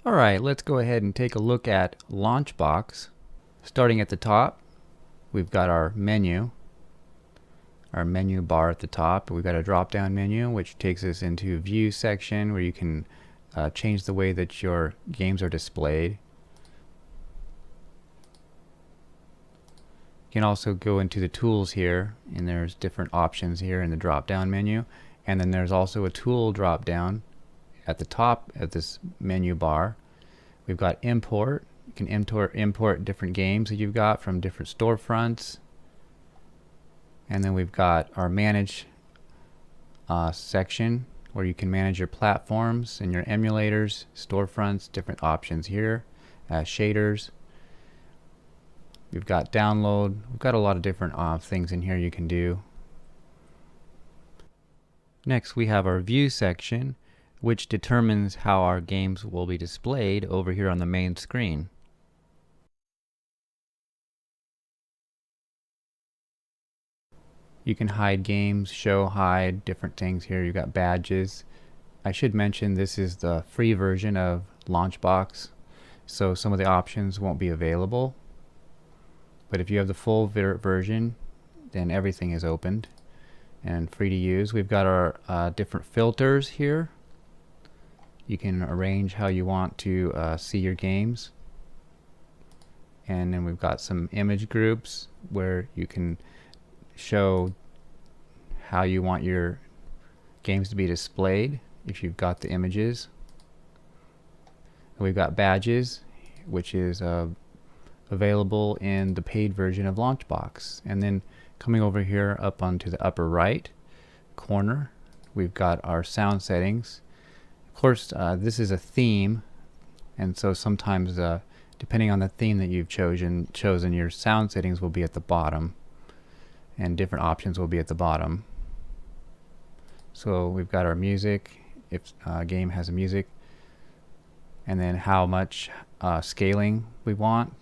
Alright, let's go ahead and take a look at LaunchBox. Starting at the top, we've got our menu bar at the top. We've got a drop down menu which takes us into view section where you can change the way that your games are displayed. You can also go into the tools here, and there's different options here in the drop down menu, and then there's also a tool drop down at the top of this menu bar. We've got import. You can import different games that you've got from different storefronts. And then we've got our manage section where you can manage your platforms and your emulators, storefronts, different options here, shaders. We've got download. We've got a lot of different things in here you can do. Next we have our view section, which determines how our games will be displayed over here on the main screen. You can hide games, show, hide, different things here. You've got badges. I should mention this is the free version of LaunchBox, so some of the options won't be available. But if you have the full version, then everything is opened and free to use. We've got our different filters here. You can arrange how you want to see your games. And then we've got some image groups where you can show how you want your games to be displayed if you've got the images. And we've got badges, which is available in the paid version of LaunchBox. And then coming over here up onto the upper right corner, we've got our sound settings. Of course, this is a theme, and so sometimes depending on the theme that you've chosen, your sound settings will be at the bottom and different options will be at the bottom. So we've got our music, if a game has a music, and then how much scaling we want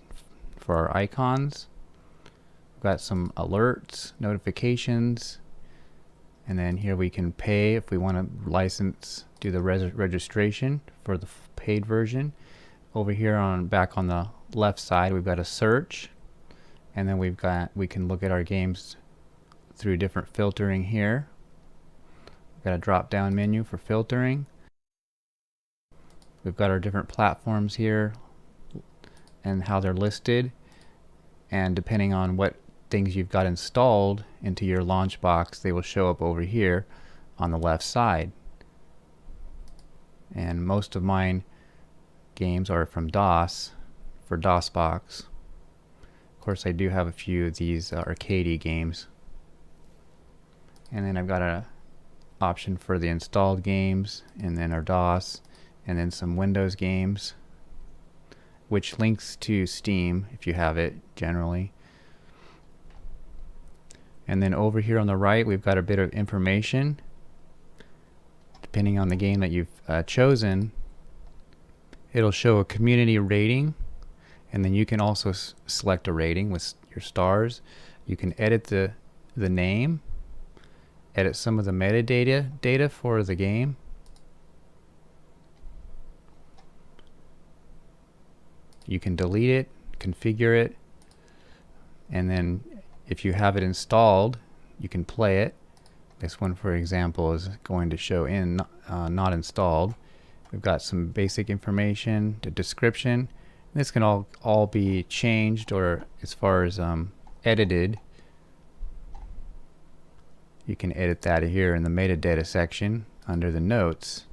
for our icons. We've got some alerts, notifications, and then here we can pay if we want to license, do the registration for the paid version. Over here back on the left side, we've got a search, and then we can look at our games through different filtering here. We've got a drop down menu for filtering. We've got our different platforms here and how they're listed, and depending on what things you've got installed into your LaunchBox, they will show up over here on the left side. And most of mine games are from DOS, for DOSBox. Of course, I do have a few of these arcade games. And then I've got a option for the installed games, and then our DOS, and then some Windows games, which links to Steam if you have it generally. And then over here on the right, we've got a bit of information. Depending on the game that you've chosen, it'll show a community rating, and then you can also select a rating with your stars. You can edit the name, edit some of the metadata for the game. You can delete it, configure it, and then if you have it installed, you can play it. This one, for example, is going to show in not installed. We've got some basic information, the description. This can all be changed, or as far as edited. You can edit that here in the metadata section under the notes.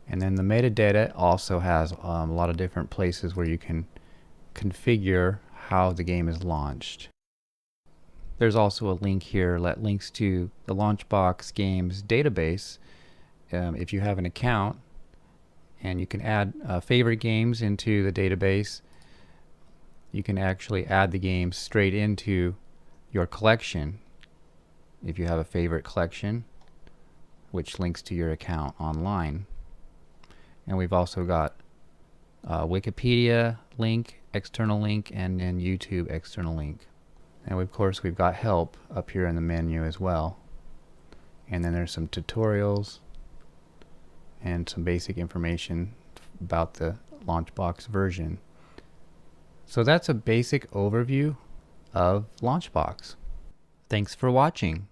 And then the metadata also has a lot of different places where you can configure how the game is launched. There's also a link here that links to the LaunchBox games database. If you have an account, and you can add favorite games into the database, you can actually add the games straight into your collection if you have a favorite collection, which links to your account online. And we've also got Wikipedia link, external link, and then YouTube external link. And of course we've got help up here in the menu as well. And then there's some tutorials and some basic information about the LaunchBox version. So that's a basic overview of LaunchBox. Thanks for watching.